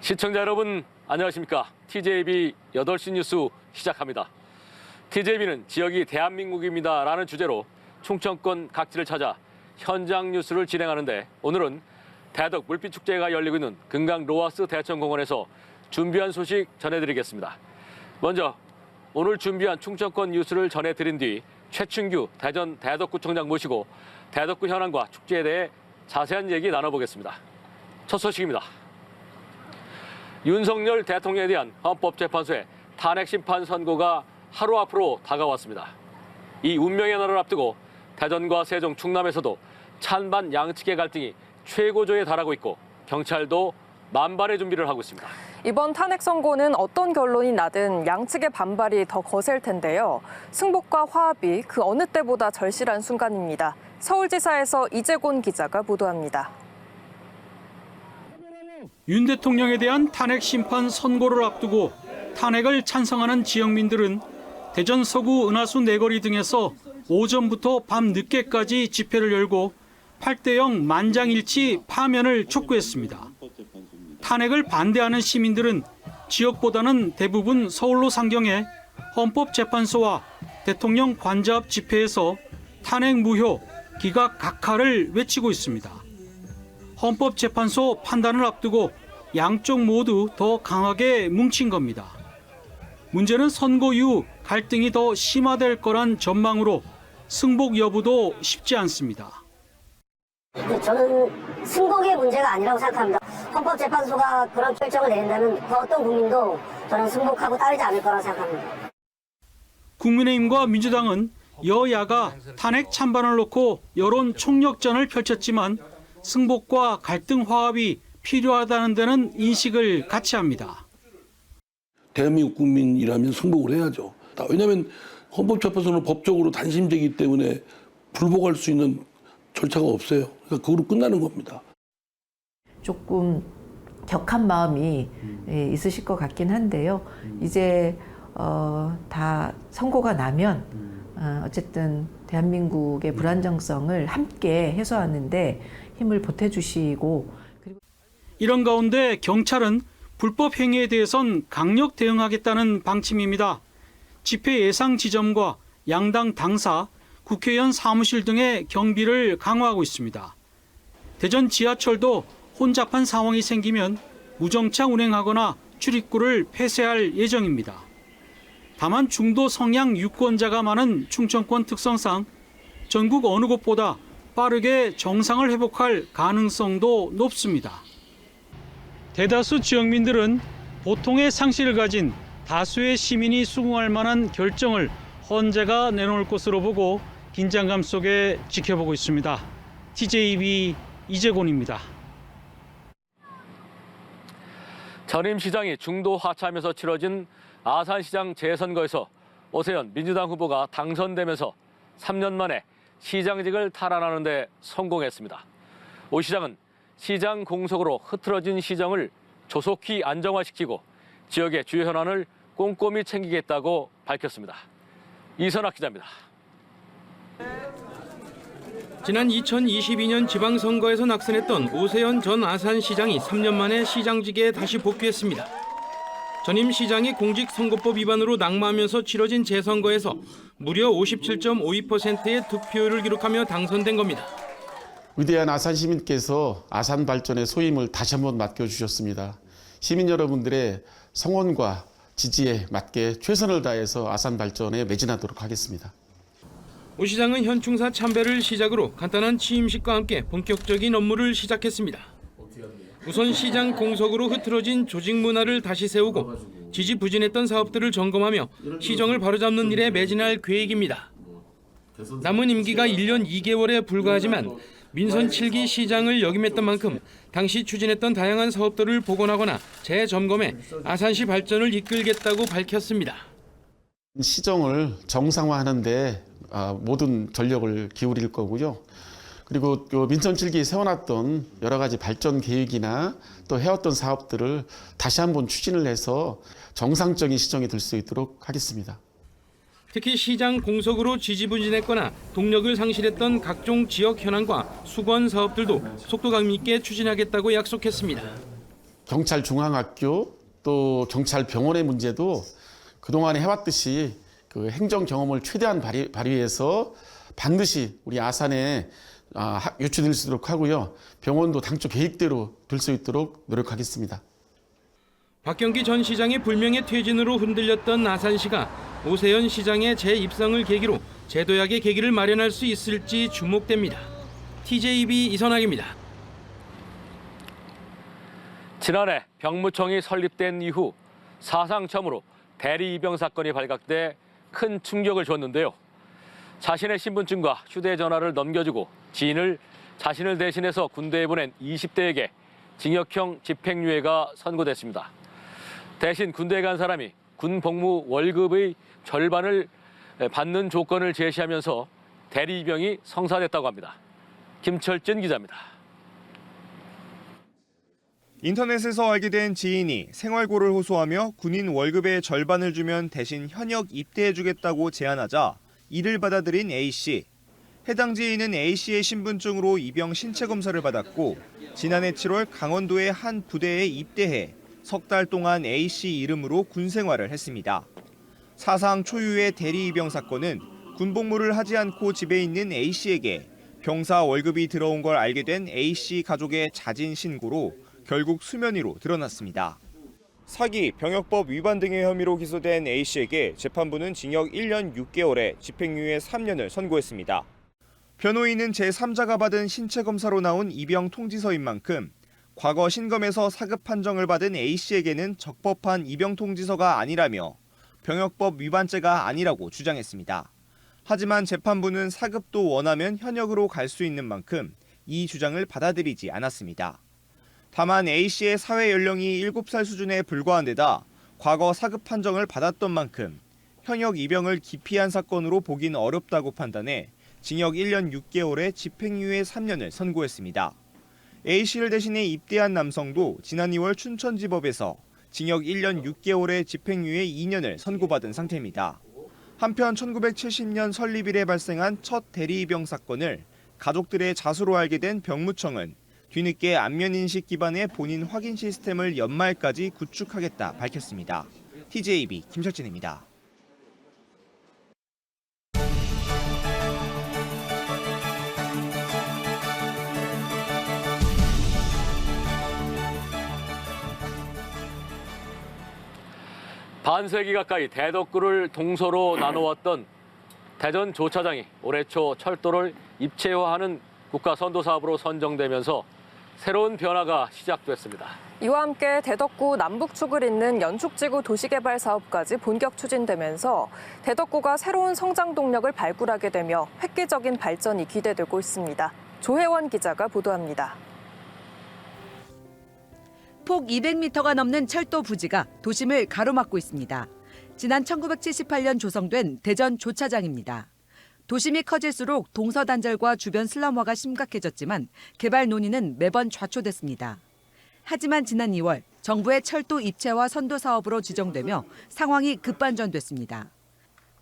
시청자 여러분 안녕하십니까. TJB 8시 뉴스 시작합니다. TJB는 지역이 대한민국입니다 라는 주제로 충청권 각지를 찾아 현장 뉴스를 진행하는데 오늘은 대덕 물빛축제가 열리고 있는 금강 로하스 대천공원에서 준비한 소식 전해드리겠습니다. 먼저 오늘 준비한 충청권 뉴스를 전해드린 뒤 최춘규 대전 대덕구청장 모시고 대덕구 현황과 축제에 대해 자세한 얘기 나눠보겠습니다. 첫 소식입니다. 윤석열 대통령에 대한 헌법재판소의 탄핵 심판 선고가 하루 앞으로 다가왔습니다. 이 운명의 날을 앞두고 대전과 세종, 충남에서도 찬반 양측의 갈등이 최고조에 달하고 있고 경찰도 만반의 준비를 하고 있습니다. 이번 탄핵 선고는 어떤 결론이 나든 양측의 반발이 더 거셀 텐데요. 승복과 화합이 그 어느 때보다 절실한 순간입니다. 서울지사에서 이재곤 기자가 보도합니다. 윤 대통령에 대한 탄핵 심판 선고를 앞두고 탄핵을 찬성하는 지역민들은 대전 서구 은하수 내거리 등에서 오전부터 밤 늦게까지 집회를 열고 8대0 만장일치 파면을 촉구했습니다. 탄핵을 반대하는 시민들은 지역보다는 대부분 서울로 상경해 헌법재판소와 대통령 관저 앞 집회에서 탄핵 무효, 기각 각하를 외치고 있습니다. 헌법재판소 판단을 앞두고 양쪽 모두 더 강하게 뭉친 겁니다. 문제는 선고 이후 갈등이 더 심화될 거란 전망으로 승복 여부도 쉽지 않습니다. 저는 승복의 문제가 아니라고 생각합니다. 헌법재판소가 그런 결정을 내린다면 그 어떤 국민도 저는 승복하고 따르지 않을 거라고 생각합니다. 국민의힘과 민주당은 여야가 탄핵 찬반을 놓고 여론 총력전을 펼쳤지만 승복과 갈등 화합이 필요하다는 데는 인식을 같이 합니다. 대한민국 국민이라면 승복을 해야죠. 왜냐하면 헌법재판소는 법적으로 단심제이기 때문에 불복할 수 있는 절차가 없어요. 그러니까 그거로 끝나는 겁니다. 조금 격한 마음이 있으실 것 같긴 한데요. 이제 다 선고가 나면 어쨌든 대한민국의 불안정성을 함께 해소하는데 힘을 보태주시고 이런 가운데 경찰은 불법 행위에 대해선 강력 대응하겠다는 방침입니다. 집회 예상 지점과 양당 당사, 국회의원 사무실 등의 경비를 강화하고 있습니다. 대전 지하철도 혼잡한 상황이 생기면 무정차 운행하거나 출입구를 폐쇄할 예정입니다. 다만 중도 성향 유권자가 많은 충청권 특성상 전국 어느 곳보다 빠르게 정상을 회복할 가능성도 높습니다. 대다수 지역민들은 보통의 상식을 가진 다수의 시민이 수긍할 만한 결정을 헌재가 내놓을 것으로 보고 긴장감 속에 지켜보고 있습니다. TJB 이재곤입니다. 전임 시장이 중도 하차하면서 치러진 아산시장 재선거에서 오세훈 민주당 후보가 당선되면서 3년 만에 시장직을 탈환하는 데 성공했습니다. 오 시장은 시장 공석으로 흐트러진 시정을 조속히 안정화시키고 지역의 주요 현안을 꼼꼼히 챙기겠다고 밝혔습니다. 이선학 기자입니다. 지난 2022년 지방선거에서 낙선했던 오세훈 전 아산시장이 3년 만에 시장직에 다시 복귀했습니다. 전임 시장이 공직선거법 위반으로 낙마하면서 치러진 재선거에서 무려 57.52%의 득표율을 기록하며 당선된 겁니다. 위대한 아산 시민께서 아산 발전의 소임을 다시 한번 맡겨주셨습니다. 시민 여러분들의 성원과 지지에 맞게 최선을 다해서 아산 발전에 매진하도록 하겠습니다. 오 시장은 현충사 참배를 시작으로 간단한 취임식과 함께 본격적인 업무를 시작했습니다. 우선 시장 공석으로 흐트러진 조직 문화를 다시 세우고 지지부진했던 사업들을 점검하며 시정을 바로잡는 일에 매진할 계획입니다. 남은 임기가 1년 2개월에 불과하지만 민선 7기 시장을 역임했던 만큼 당시 추진했던 다양한 사업들을 복원하거나 재점검해 아산시 발전을 이끌겠다고 밝혔습니다. 시정을 정상화하는 데 모든 전력을 기울일 거고요. 그리고 민선 7기 세워놨던 여러 가지 발전 계획이나 또 해왔던 사업들을 다시 한번 추진을 해서 정상적인 시정이 될 수 있도록 하겠습니다. 특히 시장 공석으로 지지부진했거나 동력을 상실했던 각종 지역 현안과 수건 사업들도 속도감 있게 추진하겠다고 약속했습니다. 경찰 중앙학교 또 경찰병원의 문제도 그동안에 해왔듯이 그 행정 경험을 최대한 발휘해서 반드시 우리 아산에 유치될 수 있도록 하고요. 병원도 당초 계획대로 될 수 있도록 노력하겠습니다. 박경기 전 시장의 불명예 퇴진으로 흔들렸던 아산시가 오세현 시장의 재입성을 계기로 제도약의 계기를 마련할 수 있을지 주목됩니다. TJB 이선학입니다. 지난해 병무청이 설립된 이후 사상 처음으로 대리 입영 사건이 발각돼 큰 충격을 줬는데요. 자신의 신분증과 휴대전화를 넘겨주고 지인을 자신을 대신해서 군대에 보낸 20대에게 징역형 집행유예가 선고됐습니다. 대신 군대에 간 사람이 군 복무 월급의 절반을 받는 조건을 제시하면서 대리 입영이 성사됐다고 합니다. 김철진 기자입니다. 인터넷에서 알게 된 지인이 생활고를 호소하며 군인 월급의 절반을 주면 대신 현역 입대해주겠다고 제안하자 이를 받아들인 A씨. 해당 지인은 A씨의 신분증으로 입영 신체 검사를 받았고 지난해 7월 강원도의 한 부대에 입대해 석 달 동안 A씨 이름으로 군 생활을 했습니다. 사상 초유의 대리 입영 사건은 군복무를 하지 않고 집에 있는 A씨에게 병사 월급이 들어온 걸 알게 된 A씨 가족의 자진 신고로 결국 수면 위로 드러났습니다. 사기, 병역법 위반 등의 혐의로 기소된 A씨에게 재판부는 징역 1년 6개월에 집행유예 3년을 선고했습니다. 변호인은 제3자가 받은 신체 검사로 나온 입영 통지서인 만큼 과거 신검에서 사급 판정을 받은 A씨에게는 적법한 입영 통지서가 아니라며 병역법 위반죄가 아니라고 주장했습니다. 하지만 재판부는 사급도 원하면 현역으로 갈 수 있는 만큼 이 주장을 받아들이지 않았습니다. 다만 A씨의 사회 연령이 7살 수준에 불과한 데다 과거 사급 판정을 받았던 만큼 현역 입영을 기피한 사건으로 보긴 어렵다고 판단해 징역 1년 6개월에 집행유예 3년을 선고했습니다. A씨를 대신해 입대한 남성도 지난 2월 춘천지법에서 징역 1년 6개월에 집행유예 2년을 선고받은 상태입니다. 한편 1970년 설립 이래 발생한 첫 대리 입영 사건을 가족들의 자수로 알게 된 병무청은 뒤늦게 안면인식 기반의 본인 확인 시스템을 연말까지 구축하겠다 밝혔습니다. TJB 김철진입니다. 반세기 가까이 대덕구를 동서로 나누었던 대전 조차장이 올해 초 철도를 입체화하는 국가선도사업으로 선정되면서 새로운 변화가 시작됐습니다. 이와 함께 대덕구 남북축을 잇는 연축지구 도시개발 사업까지 본격 추진되면서 대덕구가 새로운 성장 동력을 발굴하게 되며 획기적인 발전이 기대되고 있습니다. 조혜원 기자가 보도합니다. 폭 200m가 넘는 철도 부지가 도심을 가로막고 있습니다. 지난 1978년 조성된 대전 조차장입니다. 도심이 커질수록 동서단절과 주변 슬럼화가 심각해졌지만 개발 논의는 매번 좌초됐습니다. 하지만 지난 2월 정부의 철도 입체화 선도 사업으로 지정되며 상황이 급반전됐습니다.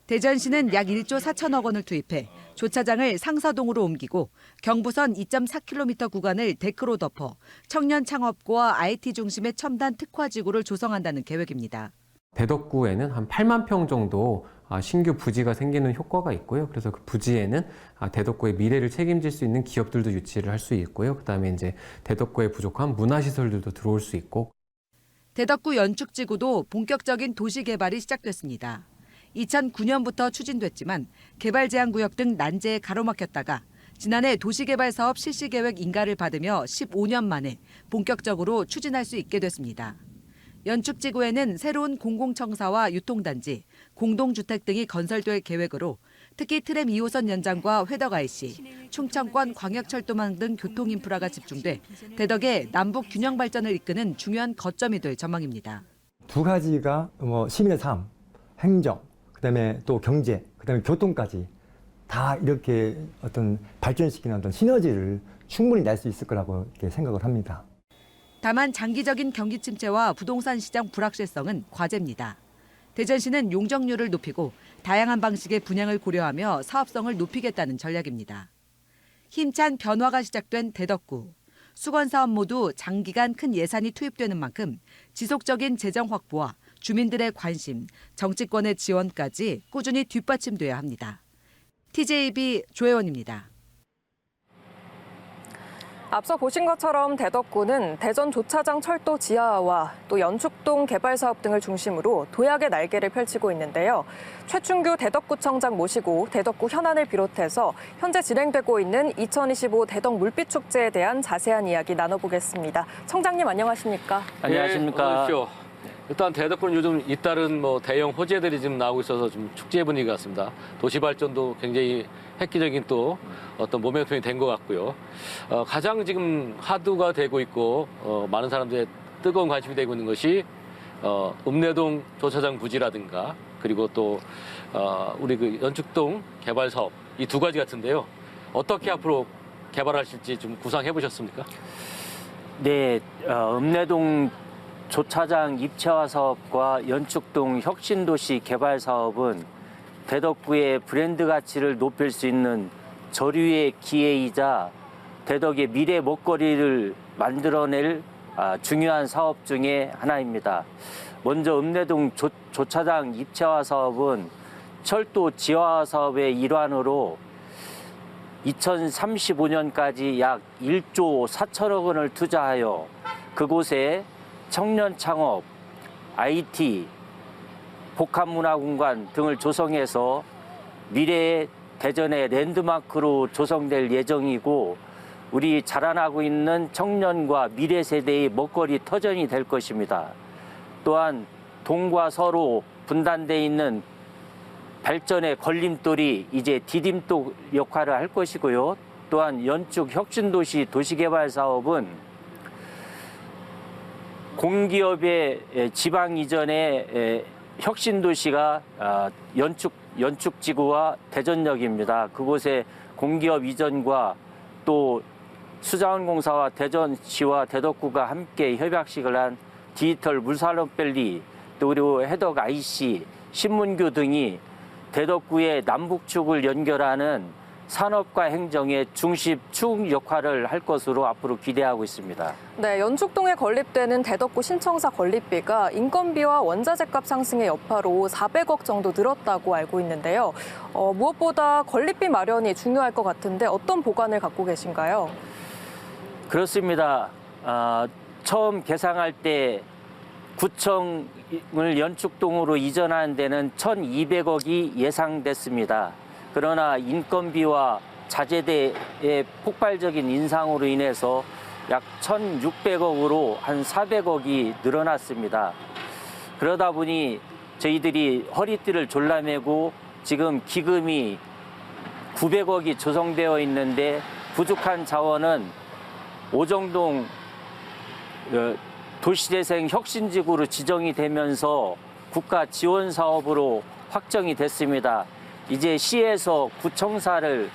대전시는 약 1조 4천억 원을 투입해 조차장을 상사동으로 옮기고 경부선 2.4km 구간을 데크로 덮어 청년 창업과 IT 중심의 첨단 특화지구를 조성한다는 계획입니다. 대덕구에는 한 8만 평 정도 신규 부지가 생기는 효과가 있고요. 그래서 그 부지에는 대덕구의 미래를 책임질 수 있는 기업들도 유치를 할 수 있고요. 그다음에 이제 대덕구에 부족한 문화시설들도 들어올 수 있고. 대덕구 연축지구도 본격적인 도시 개발이 시작됐습니다. 2009년부터 추진됐지만 개발 제한 구역 등 난제에 가로막혔다가 지난해 도시개발 사업 실시 계획 인가를 받으며 15년 만에 본격적으로 추진할 수 있게 됐습니다. 연축지구에는 새로운 공공청사와 유통단지, 공동주택 등이 건설될 계획으로 특히 트램 2호선 연장과 회덕 IC, 충청권 광역철도망 등 교통인프라가 집중돼 대덕의 남북 균형 발전을 이끄는 중요한 거점이 될 전망입니다. 두 가지가 시민의 삶, 행정, 그다음에 또 경제, 그다음에 교통까지 다 이렇게 어떤 발전시키는 어떤 시너지를 충분히 낼 수 있을 거라고 이렇게 생각을 합니다. 다만 장기적인 경기 침체와 부동산 시장 불확실성은 과제입니다. 대전시는 용적률을 높이고 다양한 방식의 분양을 고려하며 사업성을 높이겠다는 전략입니다. 힘찬 변화가 시작된 대덕구. 수건 사업 모두 장기간 큰 예산이 투입되는 만큼 지속적인 재정 확보와 주민들의 관심, 정치권의 지원까지 꾸준히 뒷받침돼야 합니다. TJB 조혜원입니다. 앞서 보신 것처럼 대덕구는 대전 조차장 철도 지하와 또 연축동 개발 사업 등을 중심으로 도약의 날개를 펼치고 있는데요. 최충규 대덕구청장 모시고 대덕구 현안을 비롯해서 현재 진행되고 있는 2025 대덕 물빛 축제에 대한 자세한 이야기 나눠보겠습니다. 청장님 안녕하십니까? 안녕하십니까? 네, 일단 대덕구는 요즘 잇따른 대형 호재들이 지금 나오고 있어서 좀 축제 분위기 같습니다. 도시 발전도 굉장히 획기적인 또 어떤 모멘텀이 된 것 같고요. 가장 지금 화두가 되고 있고 많은 사람들의 뜨거운 관심이 되고 있는 것이 읍내동 조차장 부지라든가 그리고 또 우리 그 연축동 개발 사업 이 두 가지 같은데요. 어떻게 앞으로 개발하실지 좀 구상해 보셨습니까? 네, 읍내동 조차장 입체화 사업과 연축동 혁신도시 개발 사업은 대덕구의 브랜드 가치를 높일 수 있는 저류의 기회이자 대덕의 미래 먹거리를 만들어낼 중요한 사업 중에 하나입니다. 먼저 읍내동 조차장 입체화 사업은 철도 지하화 사업의 일환으로 2035년까지 약 1조 4천억 원을 투자하여 그곳에 청년 창업, IT, 복합문화공간 등을 조성해서 미래의 대전의 랜드마크로 조성될 예정이고 우리 자라나고 있는 청년과 미래 세대의 먹거리 터전이 될 것입니다. 또한 동과 서로 분단되어 있는 발전의 걸림돌이 이제 디딤돌 역할을 할 것이고요. 또한 연축 혁신도시 도시개발 사업은 공기업의 지방 이전의 혁신도시가 연축지구와 대전역입니다. 그곳에 공기업 이전과 또 수자원공사와 대전시와 대덕구가 함께 협약식을 한 디지털 물산업밸리 또 그리고 해덕 IC, 신문교 등이 대덕구의 남북축을 연결하는 산업과 행정의 중심축 역할을 할 것으로 앞으로 기대하고 있습니다. 네, 연축동에 건립되는 대덕구 신청사 건립비가 인건비와 원자재값 상승의 여파로 400억 정도 늘었다고 알고 있는데요. 무엇보다 건립비 마련이 중요할 것 같은데 어떤 보관을 갖고 계신가요? 그렇습니다. 처음 개상할 때 구청을 연축동으로 이전하는 데는 1,200억이 예상됐습니다. 그러나 인건비와 자재대의 폭발적인 인상으로 인해서 약 1,600억으로 한 400억이 늘어났습니다. 그러다 보니 저희들이 허리띠를 졸라매고 지금 기금이 900억이 조성되어 있는데 부족한 자원은 오정동 도시재생 혁신지구로 지정이 되면서 국가 지원 사업으로 확정이 됐습니다. 이제 시에서 구청사를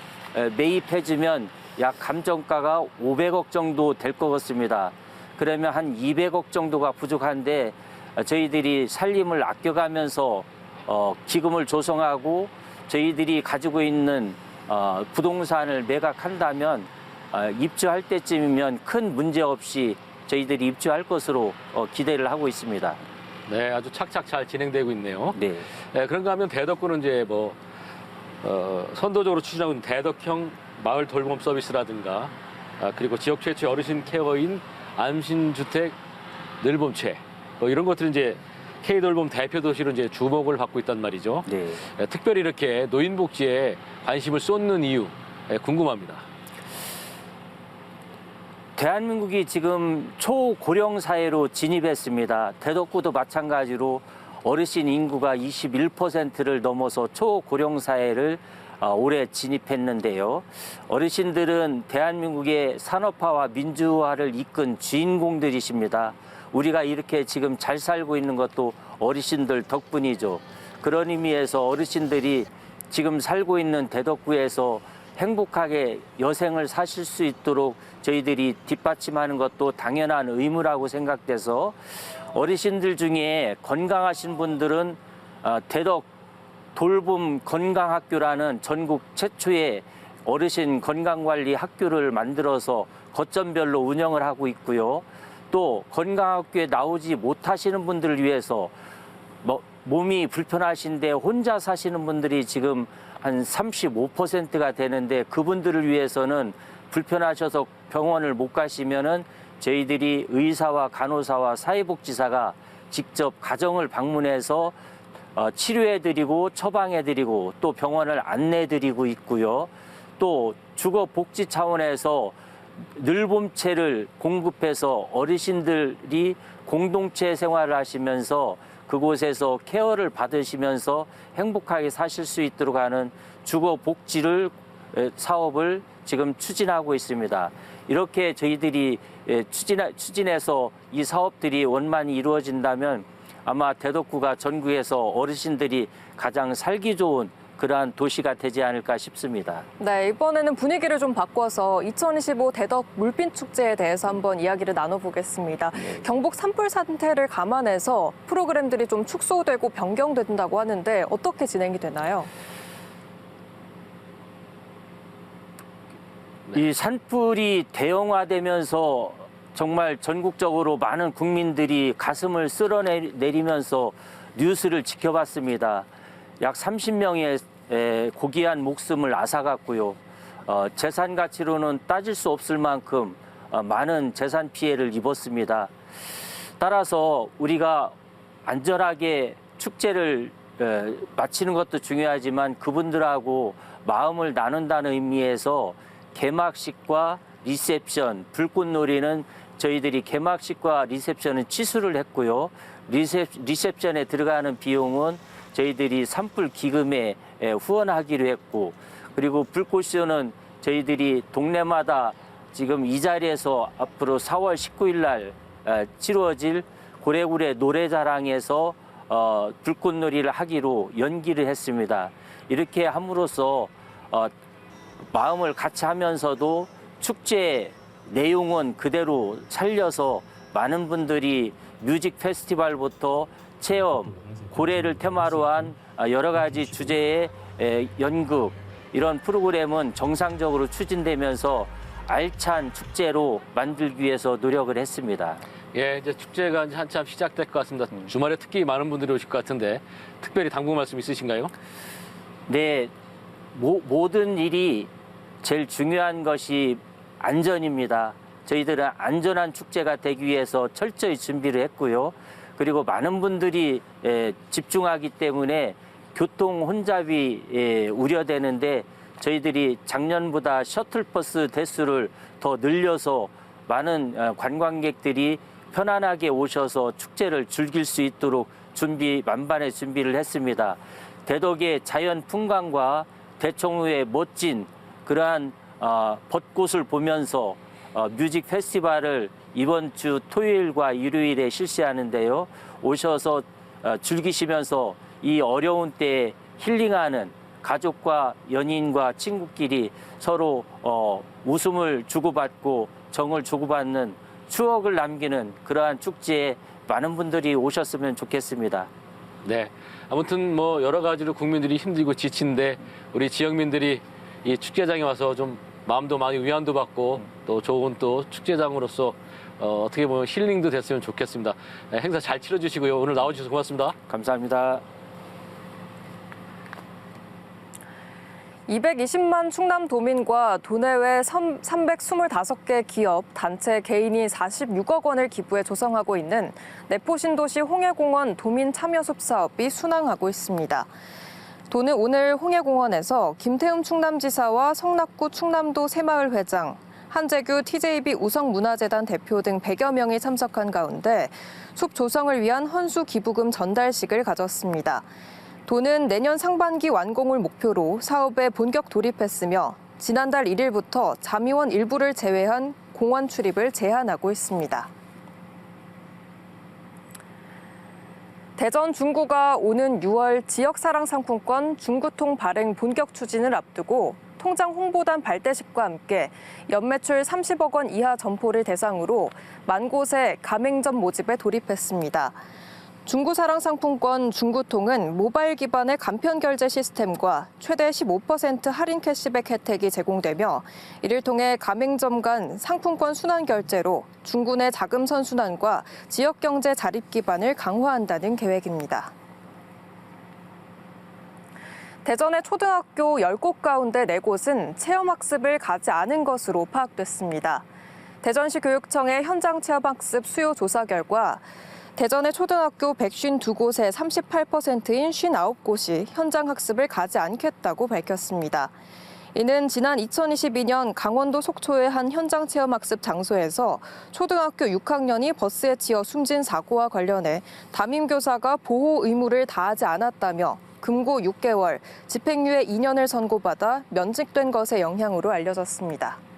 매입해주면 약 감정가가 500억 정도 될 것 같습니다. 그러면 한 200억 정도가 부족한데 저희들이 살림을 아껴가면서 기금을 조성하고 저희들이 가지고 있는 부동산을 매각한다면 입주할 때쯤이면 큰 문제 없이 저희들이 입주할 것으로 기대를 하고 있습니다. 네, 아주 착착 잘 진행되고 있네요. 네. 그런가 하면 대덕구는 이제 선도적으로 추진하고 있는 대덕형 마을 돌봄 서비스라든가 그리고 지역 최초의 어르신 케어인 안심주택 늘봄체 이런 것들은 이제 K돌봄 대표 도시로 이제 주목을 받고 있단 말이죠. 네. 특별히 이렇게 노인 복지에 관심을 쏟는 이유 궁금합니다. 대한민국이 지금 초고령 사회로 진입했습니다. 대덕구도 마찬가지로 어르신 인구가 21%를 넘어서 초고령 사회를 올해 진입했는데요. 어르신들은 대한민국의 산업화와 민주화를 이끈 주인공들이십니다. 우리가 이렇게 지금 잘 살고 있는 것도 어르신들 덕분이죠. 그런 의미에서 어르신들이 지금 살고 있는 대덕구에서 행복하게 여생을 사실 수 있도록 저희들이 뒷받침하는 것도 당연한 의무라고 생각돼서 어르신들 중에 건강하신 분들은 대덕 돌봄 건강학교라는 전국 최초의 어르신 건강관리 학교를 만들어서 거점별로 운영을 하고 있고요. 또 건강학교에 나오지 못하시는 분들을 위해서 몸이 불편하신데 혼자 사시는 분들이 지금 한 35%가 되는데 그분들을 위해서는 불편하셔서 병원을 못 가시면은 저희들이 의사와 간호사와 사회복지사가 직접 가정을 방문해서 치료해드리고 처방해드리고 또 병원을 안내해드리고 있고요. 또 주거복지 차원에서 늘봄채를 공급해서 어르신들이 공동체 생활을 하시면서 그곳에서 케어를 받으시면서 행복하게 사실 수 있도록 하는 주거복지를 사업을 지금 추진하고 있습니다. 이렇게 저희들이 추진해서 이 사업들이 원만히 이루어진다면 아마 대덕구가 전국에서 어르신들이 가장 살기 좋은 그러한 도시가 되지 않을까 싶습니다. 네, 이번에는 분위기를 좀 바꿔서 2025 대덕 물빛축제에 대해서 한번 이야기를 나눠보겠습니다. 경북 산불 사태를 감안해서 프로그램들이 좀 축소되고 변경된다고 하는데 어떻게 진행이 되나요? 이 산불이 대형화되면서 정말 전국적으로 많은 국민들이 가슴을 쓸어내리면서 뉴스를 지켜봤습니다. 약 30명의 고귀한 목숨을 앗아갔고요. 재산 가치로는 따질 수 없을 만큼 많은 재산 피해를 입었습니다. 따라서 우리가 안전하게 축제를 마치는 것도 중요하지만 그분들하고 마음을 나눈다는 의미에서 개막식과 리셉션, 불꽃놀이는 저희들이 개막식과 리셉션은 취소를 했고요. 리셉션에 들어가는 비용은 저희들이 산불 기금에 후원하기로 했고, 그리고 불꽃쇼는 저희들이 동네마다 지금 이 자리에서 앞으로 4월 19일 날 치루어질 고래구래 노래자랑에서 불꽃놀이를 하기로 연기를 했습니다. 이렇게 함으로써 마음을 같이 하면서도 축제 내용은 그대로 살려서 많은 분들이 뮤직 페스티벌부터 체험, 고래를 테마로 한 여러 가지 주제의 연극, 이런 프로그램은 정상적으로 추진되면서 알찬 축제로 만들기 위해서 노력을 했습니다. 예, 이제 축제가 이제 한참 시작될 것 같습니다. 주말에 특히 많은 분들이 오실 것 같은데 특별히 당부 말씀 있으신가요? 네, 모든 일이 제일 중요한 것이 안전입니다. 저희들은 안전한 축제가 되기 위해서 철저히 준비를 했고요. 그리고 많은 분들이 집중하기 때문에 교통 혼잡이 우려되는데 저희들이 작년보다 셔틀버스 대수를 더 늘려서 많은 관광객들이 편안하게 오셔서 축제를 즐길 수 있도록 만반의 준비를 했습니다. 대덕의 자연 풍광과 대청호의 멋진 그러한 벚꽃을 보면서 뮤직 페스티벌을 이번 주 토요일과 일요일에 실시하는데요. 오셔서 즐기시면서 이 어려운 때에 힐링하는 가족과 연인과 친구끼리 서로 웃음을 주고받고 정을 주고받는 추억을 남기는 그러한 축제에 많은 분들이 오셨으면 좋겠습니다. 네, 아무튼 뭐 여러 가지로 국민들이 힘들고 지친데 우리 지역민들이 이 축제장에 와서 좀 마음도 많이 위안도 받고 또 좋은 또 축제장으로서 어떻게 보면 힐링도 됐으면 좋겠습니다. 네, 행사 잘 치러주시고요. 오늘 나와주셔서 고맙습니다. 감사합니다. 220만 충남도민과 도내외 325개 기업, 단체, 개인이 46억 원을 기부해 조성하고 있는 내포신도시 홍해공원 도민참여숲 사업이 순항하고 있습니다. 도는 오늘 홍해공원에서 김태흠 충남지사와 성낙구 충남도 새마을 회장, 한재규 TJB 우성문화재단 대표 등 100여 명이 참석한 가운데 숲 조성을 위한 헌수 기부금 전달식을 가졌습니다. 도는 내년 상반기 완공을 목표로 사업에 본격 돌입했으며 지난달 1일부터 자미원 일부를 제외한 공원 출입을 제한하고 있습니다. 대전 중구가 오는 6월 지역사랑 상품권 중구통 발행 본격 추진을 앞두고 통장 홍보단 발대식과 함께 연매출 30억 원 이하 점포를 대상으로 만 곳의 가맹점 모집에 돌입했습니다. 중구사랑 상품권 중구통은 모바일 기반의 간편 결제 시스템과 최대 15% 할인 캐시백 혜택이 제공되며 이를 통해 가맹점 간 상품권 순환 결제로 중구 내 자금 선순환과 지역 경제 자립 기반을 강화한다는 계획입니다. 대전의 초등학교 10곳 가운데 4곳은 체험학습을 가지 않은 것으로 파악됐습니다. 대전시 교육청의 현장 체험학습 수요 조사 결과 대전의 초등학교 152곳의 38%인 59곳이 현장 학습을 가지 않겠다고 밝혔습니다. 이는 지난 2022년 강원도 속초의 한 현장 체험학습 장소에서 초등학교 6학년이 버스에 치여 숨진 사고와 관련해 담임교사가 보호 의무를 다하지 않았다며 금고 6개월, 집행유예 2년을 선고받아 면직된 것의 영향으로 알려졌습니다.